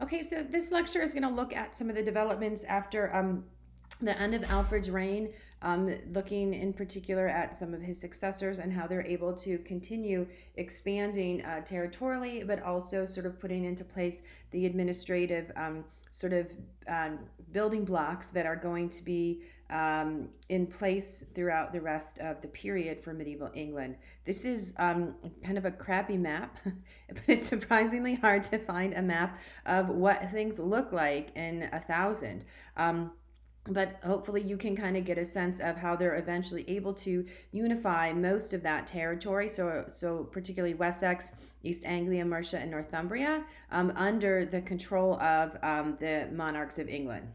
Okay, so this lecture is going to look at some of the developments after the end of Alfred's reign, looking in particular at some of his successors and how they're able to continue expanding territorially, but also sort of putting into place the administrative sort of building blocks that are going to be in place throughout the rest of the period for medieval England. This is kind of a crappy map, but it's surprisingly hard to find a map of what things look like in 1000. But hopefully you can kind of get a sense of how they're eventually able to unify most of that territory. So particularly Wessex, East Anglia, Mercia, and Northumbria under the control of the monarchs of England.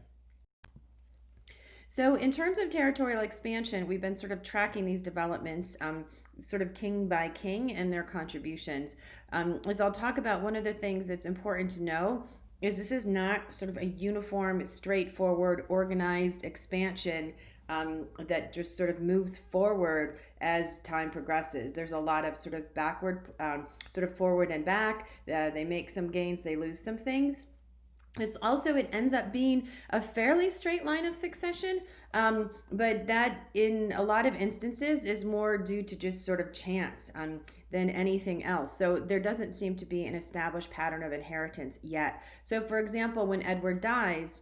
So in terms of territorial expansion, we've been sort of tracking these developments sort of king by king and their contributions. As I'll talk about, one of the things that's important to know is this is not sort of a uniform, straightforward, organized expansion that just sort of moves forward as time progresses. There's a lot of sort of backward, sort of forward and back. They make some gains, they lose some things. It ends up being a fairly straight line of succession, but that in a lot of instances is more due to just sort of chance than anything else. So there doesn't seem to be an established pattern of inheritance yet. So for example, when Alfred dies,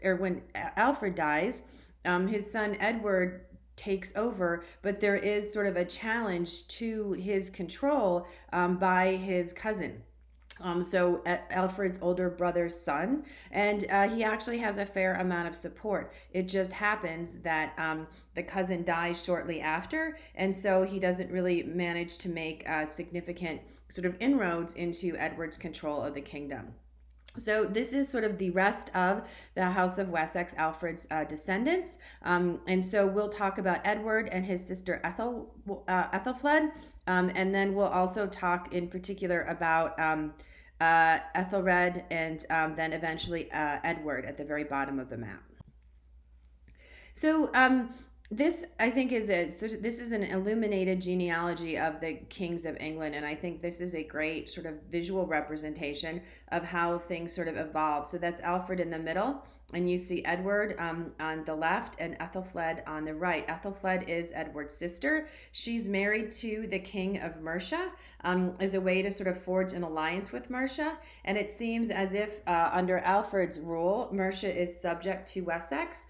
his son Edward takes over, but there is sort of a challenge to his control by his cousin. So Alfred's older brother's son, and he actually has a fair amount of support. It just happens that the cousin dies shortly after, and so he doesn't really manage to make significant sort of inroads into Edward's control of the kingdom. So this is sort of the rest of the House of Wessex, Alfred's descendants. And so we'll talk about Edward and his sister Ethelfled. And then we'll also talk in particular about Ethelred and then eventually Edward at the very bottom of the map. So this, I think, this is an illuminated genealogy of the kings of England, and I think this is a great sort of visual representation of how things sort of evolve. So that's Alfred in the middle, and you see Edward on the left and Ethelfled on the right. Ethelfled is Edward's sister. She's married to the king of Mercia as a way to sort of forge an alliance with Mercia, and it seems as if under Alfred's rule, Mercia is subject to Wessex.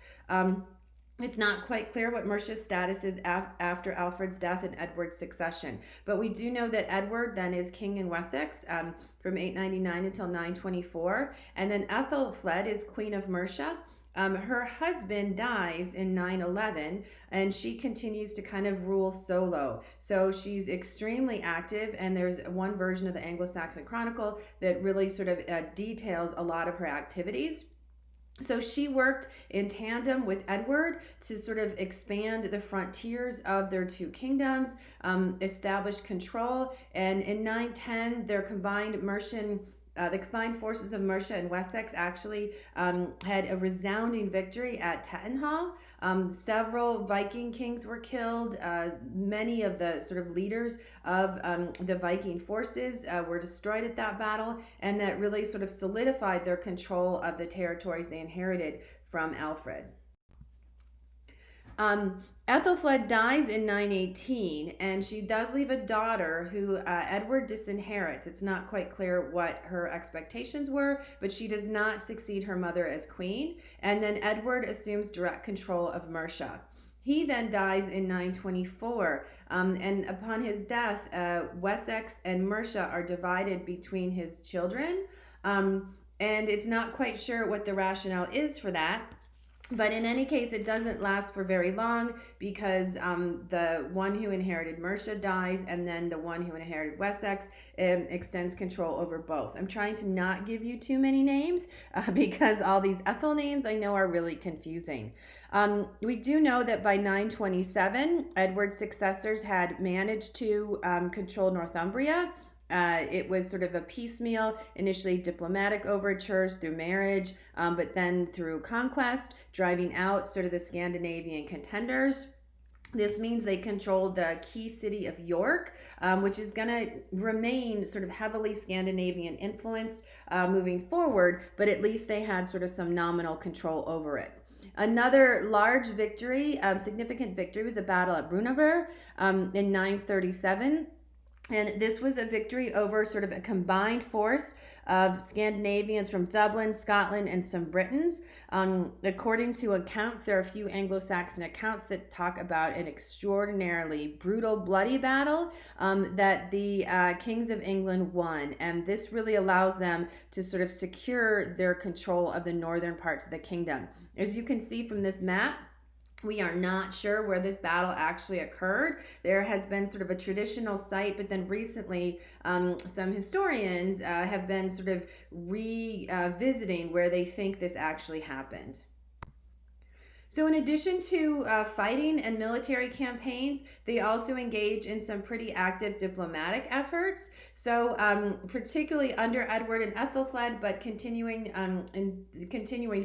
It's not quite clear what Mercia's status is after Alfred's death and Edward's succession, but we do know that Edward then is king in Wessex from 899 until 924, and then Ethelfled is queen of Mercia. Her husband dies in 911, and she continues to kind of rule solo. So she's extremely active, and there's one version of the Anglo-Saxon Chronicle that really sort of details a lot of her activities. So she worked in tandem with Edward to sort of expand the frontiers of their two kingdoms, establish control, and in 910, the combined forces of Mercia and Wessex actually had a resounding victory at Tettenhall. Several Viking kings were killed. Many of the sort of leaders of the Viking forces were destroyed at that battle, and that really sort of solidified their control of the territories they inherited from Alfred. Ethelfled dies in 918, and she does leave a daughter who Edward disinherits. It's not quite clear what her expectations were, but she does not succeed her mother as queen, and then Edward assumes direct control of Mercia. He then dies in 924, and upon his death, Wessex and Mercia are divided between his children, and it's not quite sure what the rationale is for that. But in any case, it doesn't last for very long because the one who inherited Mercia dies, and then the one who inherited Wessex extends control over both. I'm trying to not give you too many names because all these Ethel names I know are really confusing. We do know that by 927, Edward's successors had managed to control Northumbria. It was sort of a piecemeal, initially diplomatic overtures through marriage, but then through conquest, driving out sort of the Scandinavian contenders. This means they controlled the key city of York, which is going to remain sort of heavily Scandinavian influenced moving forward, but at least they had sort of some nominal control over it. Another large victory, significant victory, was the Battle of Brunanburh in 937. And this was a victory over sort of a combined force of Scandinavians from Dublin, Scotland, and some Britons. According to accounts, there are a few Anglo-Saxon accounts that talk about an extraordinarily brutal, bloody battle that the kings of England won. And this really allows them to sort of secure their control of the northern parts of the kingdom. As you can see from this map, we are not sure where this battle actually occurred. There has been sort of a traditional site, but then recently some historians have been sort of revisiting where they think this actually happened. So in addition to fighting and military campaigns, they also engage in some pretty active diplomatic efforts. So particularly under Edward and Ethelfled, but continuing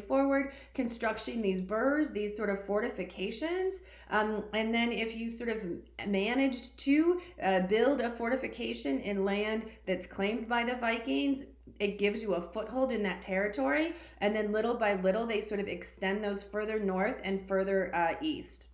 forward, constructing these burhs, these sort of fortifications. And then if you sort of managed to build a fortification in land that's claimed by the Vikings, it gives you a foothold in that territory, and then little by little they sort of extend those further north and further east.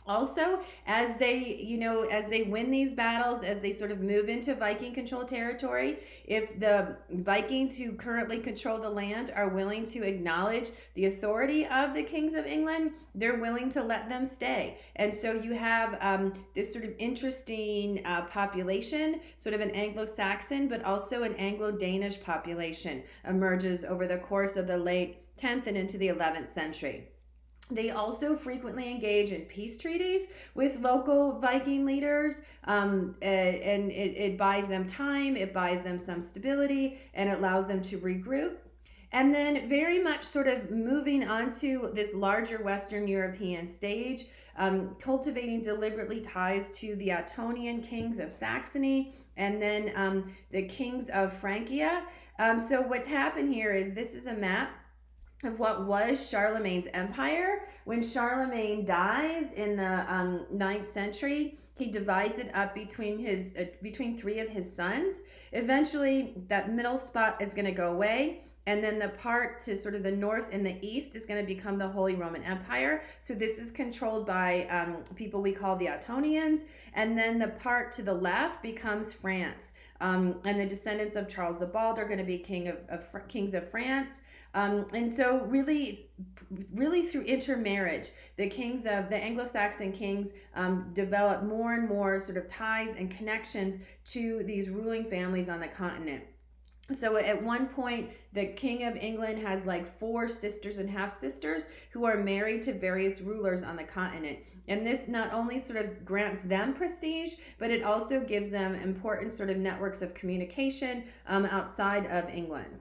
Also, as they win these battles, as they sort of move into Viking controlled territory, if the Vikings who currently control the land are willing to acknowledge the authority of the kings of England, they're willing to let them stay. And so you have this sort of interesting population, sort of an Anglo-Saxon, but also an Anglo-Danish population emerges over the course of the late 10th and into the 11th century. They also frequently engage in peace treaties with local Viking leaders, and it buys them time, it buys them some stability, and it allows them to regroup. And then very much sort of moving onto this larger Western European stage, cultivating deliberately ties to the Ottonian kings of Saxony, and then the kings of Francia. So what's happened here is this is a map of what was Charlemagne's empire. When Charlemagne dies in the 9th century, he divides it up between three of his sons. Eventually, that middle spot is going to go away, and then the part to sort of the north and the east is going to become the Holy Roman Empire. So this is controlled by people we call the Ottonians, and then the part to the left becomes France. And the descendants of Charles the Bald are going to be kings of France. And so really through intermarriage, the Anglo-Saxon kings develop more and more sort of ties and connections to these ruling families on the continent. So at one point, the King of England has like 4 sisters and half-sisters who are married to various rulers on the continent. And this not only sort of grants them prestige, but it also gives them important sort of networks of communication outside of England.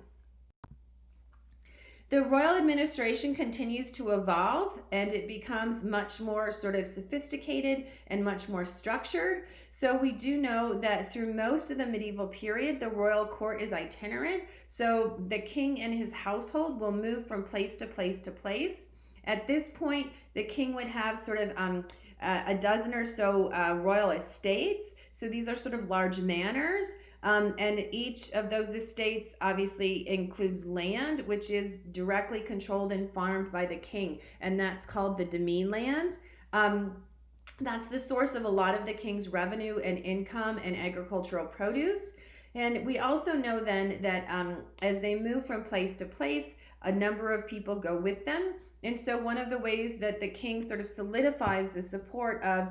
The royal administration continues to evolve, and it becomes much more sort of sophisticated and much more structured. So we do know that through most of the medieval period, the royal court is itinerant. So the king and his household will move from place to place to place. At this point, the king would have sort of a dozen or so royal estates. So these are sort of large manors. And each of those estates obviously includes land, which is directly controlled and farmed by the king. And that's called the demesne land. That's the source of a lot of the king's revenue and income and agricultural produce. And we also know then that as they move from place to place, a number of people go with them. And so one of the ways that the king sort of solidifies the support of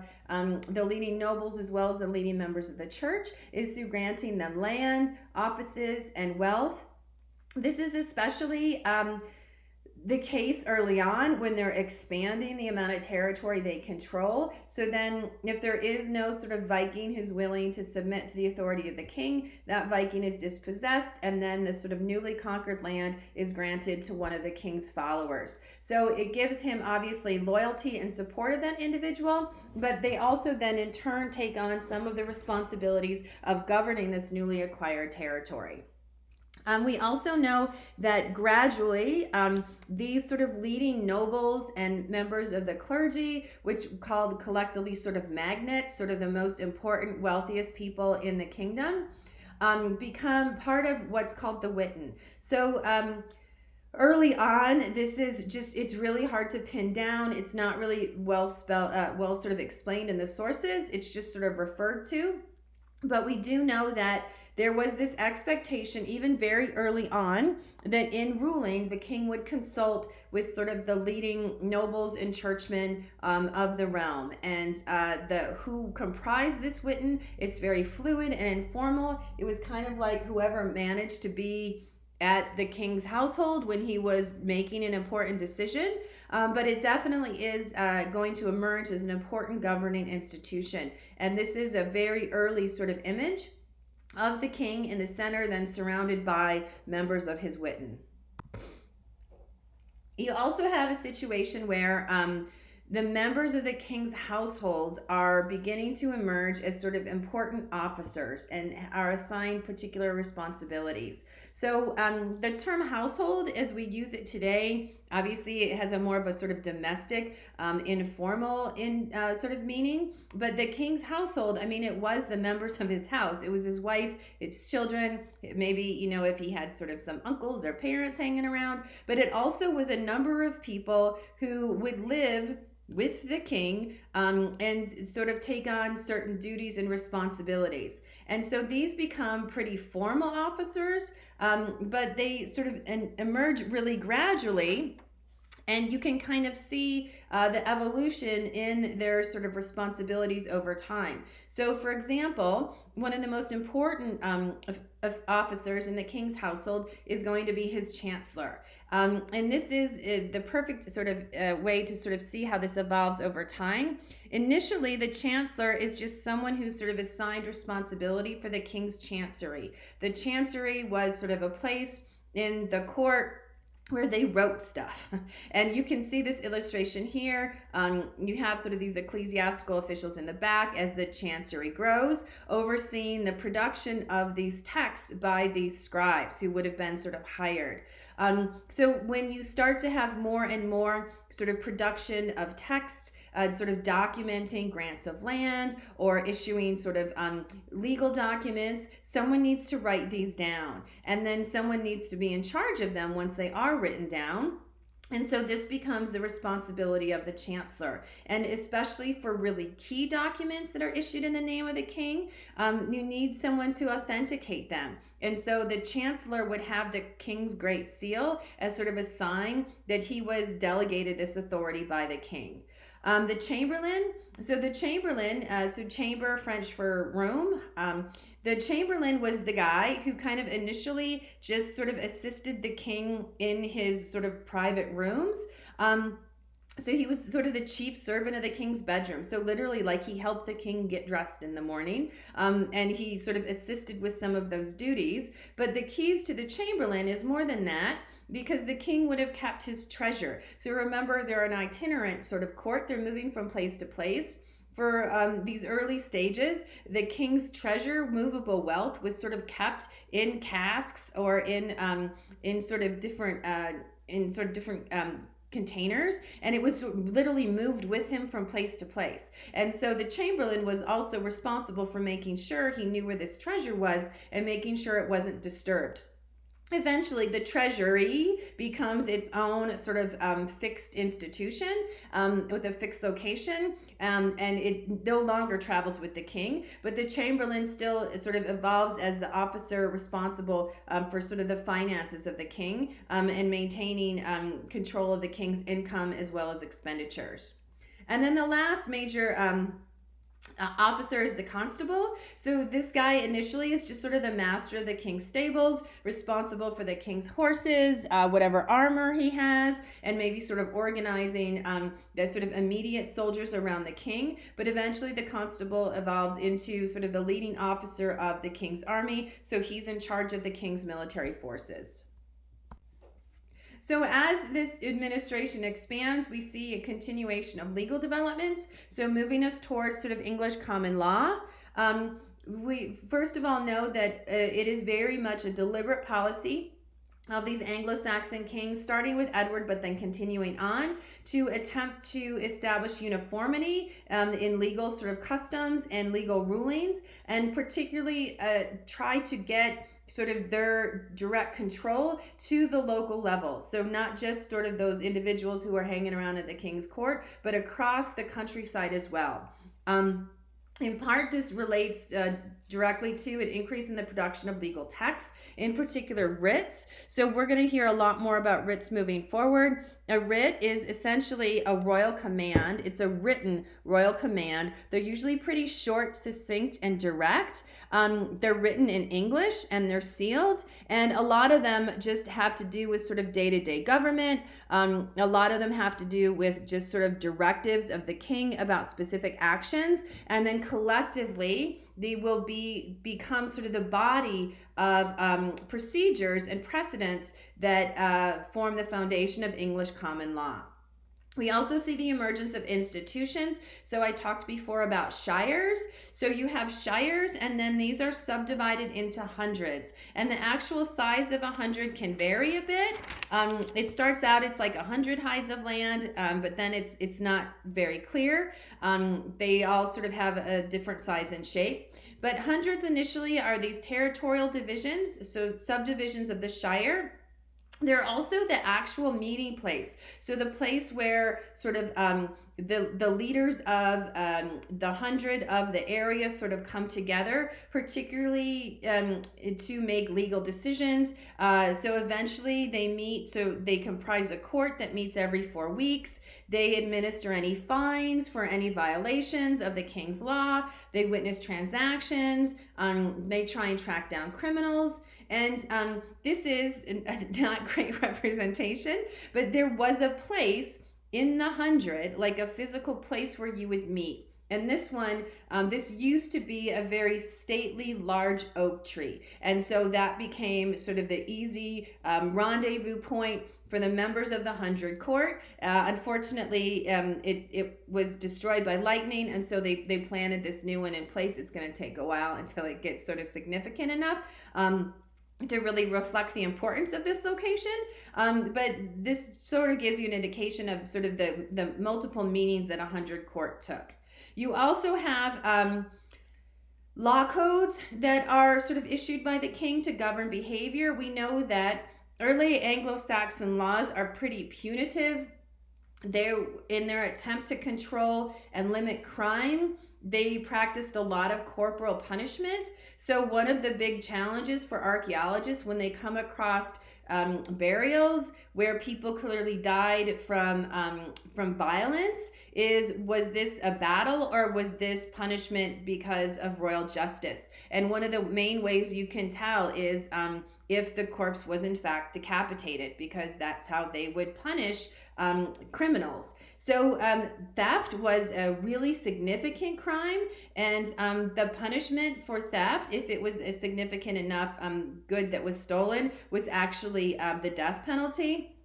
the leading nobles as well as the leading members of the church is through granting them land, offices, and wealth. This is especially the case early on when they're expanding the amount of territory they control. So then if there is no sort of Viking who's willing to submit to the authority of the king, that Viking is dispossessed, and then the sort of newly conquered land is granted to one of the king's followers. So it gives him obviously loyalty and support of that individual, but they also then in turn take on some of the responsibilities of governing this newly acquired territory. We also know that gradually these sort of leading nobles and members of the clergy, which called collectively sort of magnates, sort of the most important, wealthiest people in the kingdom, become part of what's called the Witan. So early on, this is just, it's really hard to pin down. It's not really well spelled, well sort of explained in the sources. It's just sort of referred to. But we do know that there was this expectation, even very early on, that in ruling, the king would consult with sort of the leading nobles and churchmen of the realm. And the who comprised this Witan, it's very fluid and informal. It was kind of like whoever managed to be at the king's household when he was making an important decision. But it definitely is going to emerge as an important governing institution. And this is a very early sort of image of the king in the center, then surrounded by members of his Witan. You also have a situation where the members of the king's household are beginning to emerge as sort of important officers and are assigned particular responsibilities. So the term household, as we use it today, obviously it has a more of a sort of domestic, informal sort of meaning. But the king's household, I mean, it was the members of his house. It was his wife, his children, maybe, you know, if he had sort of some uncles or parents hanging around. But it also was a number of people who would live with the king and sort of take on certain duties and responsibilities. And so these become pretty formal officers, but they sort of emerge really gradually. And you can kind of see the evolution in their sort of responsibilities over time. So, for example, one of the most important of officers in the king's household is going to be his chancellor. And this is the perfect sort of way to sort of see how this evolves over time. Initially, the chancellor is just someone who's sort of assigned responsibility for the king's chancery. The chancery was sort of a place in the court where they wrote stuff. And you can see this illustration here. You have sort of these ecclesiastical officials in the back as the chancery grows, overseeing the production of these texts by these scribes who would have been sort of hired. So when you start to have more and more sort of production of texts, sort of documenting grants of land or issuing sort of legal documents, someone needs to write these down. And then someone needs to be in charge of them once they are written down. And so this becomes the responsibility of the chancellor. And especially for really key documents that are issued in the name of the king, you need someone to authenticate them. And so the chancellor would have the king's great seal as sort of a sign that he was delegated this authority by the king. The chamberlain, so chamber, French for room. The chamberlain was the guy who kind of initially just sort of assisted the king in his sort of private rooms. So he was sort of the chief servant of the king's bedroom. So literally, like, he helped the king get dressed in the morning, and he sort of assisted with some of those duties. But the keys to the chamberlain is more than that, because the king would have kept his treasure. So remember, they're an itinerant sort of court. They're moving from place to place. For these early stages, the king's treasure, movable wealth, was sort of kept in casks or in sort of different containers, and it was literally moved with him from place to place. And so the chamberlain was also responsible for making sure he knew where this treasure was and making sure it wasn't disturbed. Eventually, the treasury becomes its own sort of fixed institution with a fixed location, and it no longer travels with the king, but the chamberlain still sort of evolves as the officer responsible for sort of the finances of the king and maintaining control of the king's income as well as expenditures. And then the last major officer is the constable. So this guy initially is just sort of the master of the king's stables, responsible for the king's horses, whatever armor he has, and maybe sort of organizing the sort of immediate soldiers around the king. But eventually the constable evolves into sort of the leading officer of the king's army. So he's in charge of the king's military forces. So as this administration expands, we see a continuation of legal developments. So moving us towards sort of English common law. we first of all know that it is very much a deliberate policy of these Anglo-Saxon kings, starting with Edward, but then continuing on to attempt to establish uniformity in legal sort of customs and legal rulings, and particularly try to get sort of their direct control to the local level. So not just sort of those individuals who are hanging around at the king's court, but across the countryside as well. In part, this relates directly to an increase in the production of legal texts, in particular writs. So we're going to hear a lot more about writs moving forward. A writ is essentially a royal command. It's a written royal command. They're usually pretty short, succinct, and direct. They're written in English and they're sealed, and a lot of them just have to do with sort of day-to-day government. A lot of them have to do with just sort of directives of the king about specific actions, and then collectively they will become sort of the body of procedures and precedents that form the foundation of English common law. We also see the emergence of institutions. So I talked before about shires. So you have shires, and then these are subdivided into hundreds. And the actual size of 100 can vary a bit. It starts out, it's like 100 hides of land, but then it's not very clear. They all sort of have a different size and shape. But hundreds initially are these territorial divisions, so subdivisions of the shire. They're also the actual meeting place. So the place where sort of the leaders of the 100 of the area sort of come together, particularly to make legal decisions. So eventually they meet, so they comprise a court that meets every 4 weeks. They administer any fines for any violations of the king's law. They witness transactions. They try and track down criminals. And this is not great representation, but there was a place in the 100, like a physical place where you would meet. And this one, this used to be a very stately, large oak tree. And so that became sort of the easy rendezvous point for the members of the 100 court. Unfortunately, it was destroyed by lightning, and so they planted this new one in place. It's going to take a while until it gets sort of significant enough to really reflect the importance of this location. But this sort of gives you an indication of sort of the multiple meanings that 100 court took. You also have law codes that are sort of issued by the king to govern behavior. We know that early Anglo-Saxon laws are pretty punitive. In their attempt to control and limit crime, they practiced a lot of corporal punishment. So one of the big challenges for archaeologists when they come across burials where people clearly died from violence was this a battle, or was this punishment because of royal justice? And one of the main ways you can tell is if the corpse was in fact decapitated, because that's how they would punish criminals. So theft was a really significant crime, and the punishment for theft, if it was a significant enough good that was stolen, was actually the death penalty.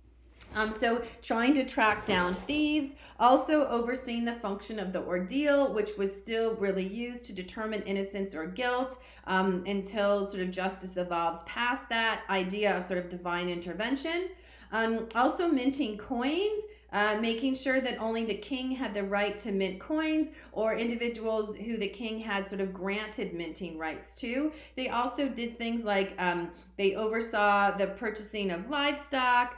So trying to track down thieves, also overseeing the function of the ordeal, which was still really used to determine innocence or guilt until sort of justice evolves past that idea of sort of divine intervention. Also minting coins, making sure that only the king had the right to mint coins, or individuals who the king had sort of granted minting rights to. They also did things like they oversaw the purchasing of livestock,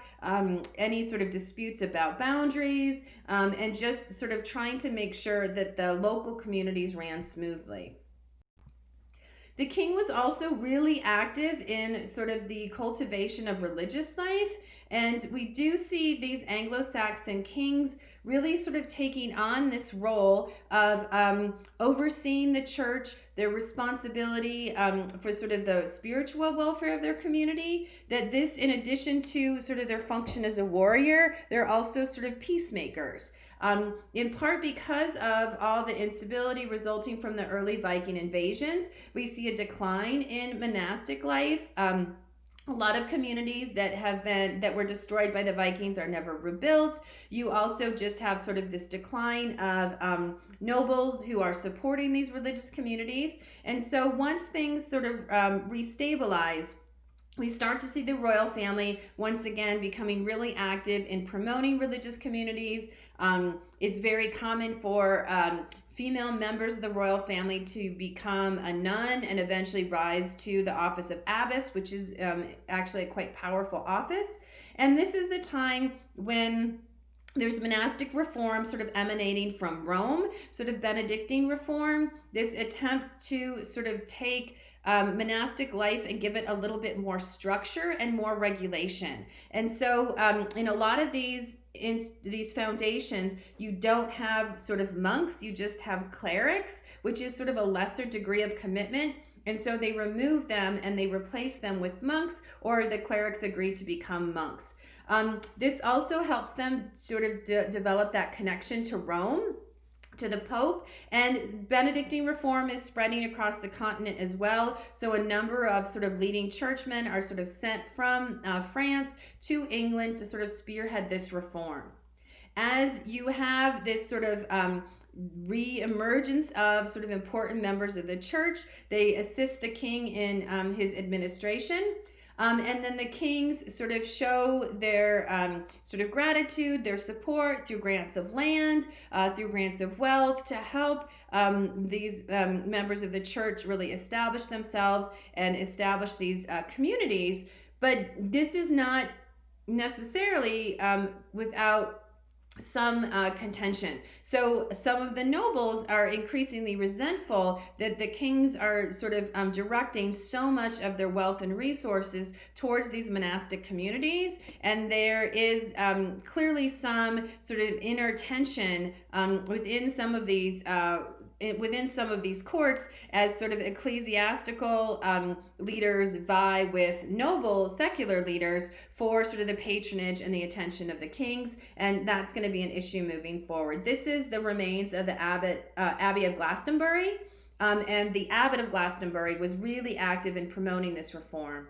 any sort of disputes about boundaries, and just sort of trying to make sure that the local communities ran smoothly. The king was also really active in sort of the cultivation of religious life, and we do see these Anglo-Saxon kings really sort of taking on this role of overseeing the church, their responsibility for sort of the spiritual welfare of their community. That this, in addition to sort of their function as a warrior, they're also sort of peacemakers. In part because of all the instability resulting from the early Viking invasions, we see a decline in monastic life. A lot of communities that were destroyed by the Vikings are never rebuilt. You also just have sort of this decline of nobles who are supporting these religious communities. And so once things sort of restabilize, we start to see the royal family once again becoming really active in promoting religious communities. It's very common for female members of the royal family to become a nun and eventually rise to the office of abbess, which is actually a quite powerful office. And this is the time when there's monastic reform sort of emanating from Rome, sort of Benedictine reform, this attempt to sort of take monastic life and give it a little bit more structure and more regulation. And so in a lot of these foundations, you don't have sort of monks, you just have clerics, which is sort of a lesser degree of commitment. And so they remove them and they replace them with monks, or the clerics agree to become monks. This also helps them sort of develop that connection to Rome, to the Pope, and Benedictine reform is spreading across the continent as well. So a number of sort of leading churchmen are sort of sent from France to England to sort of spearhead this reform. As you have this sort of re-emergence of sort of important members of the church, they assist the king in his administration. And then the kings sort of show their sort of gratitude, their support through grants of land, through grants of wealth to help these members of the church really establish themselves and establish these communities. But this is not necessarily without some contention. So some of the nobles are increasingly resentful that the kings are sort of directing so much of their wealth and resources towards these monastic communities, and there is clearly some sort of inner tension within some of these courts, as sort of ecclesiastical leaders vie with noble secular leaders for sort of the patronage and the attention of the kings, and that's going to be an issue moving forward. This is the remains of the Abbey of Glastonbury, and the Abbot of Glastonbury was really active in promoting this reform.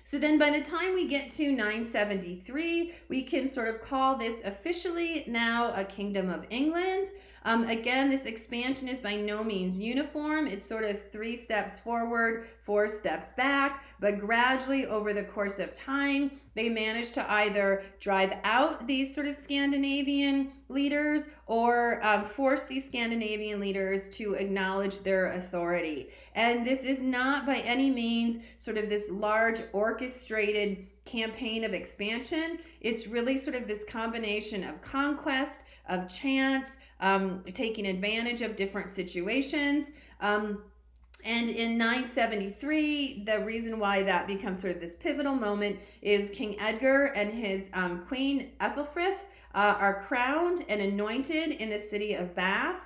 So then by the time we get to 973, we can sort of call this officially now a Kingdom of England. Again, this expansion is by no means uniform. It's sort of 3 steps forward, 4 steps back, but gradually over the course of time, they manage to either drive out these sort of Scandinavian leaders or force these Scandinavian leaders to acknowledge their authority. And this is not by any means sort of this large orchestrated campaign of expansion. It's really sort of this combination of conquest, of chance, taking advantage of different situations. And in 973, the reason why that becomes sort of this pivotal moment is King Edgar and his queen Ethelfrith are crowned and anointed in the city of Bath.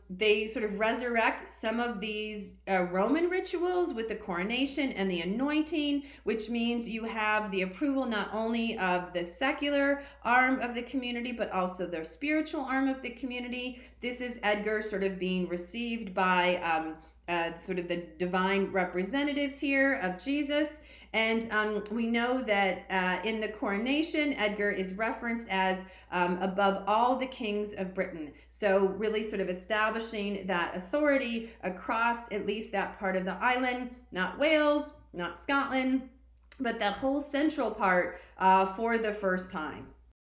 They sort of resurrect some of these Roman rituals with the coronation and the anointing, which means you have the approval not only of the secular arm of the community, but also their spiritual arm of the community. This is Edgar sort of being received by sort of the divine representatives here of Jesus. And we know that in the coronation, Edgar is referenced as above all the kings of Britain. So really sort of establishing that authority across at least that part of the island, not Wales, not Scotland, but that whole central part for the first time.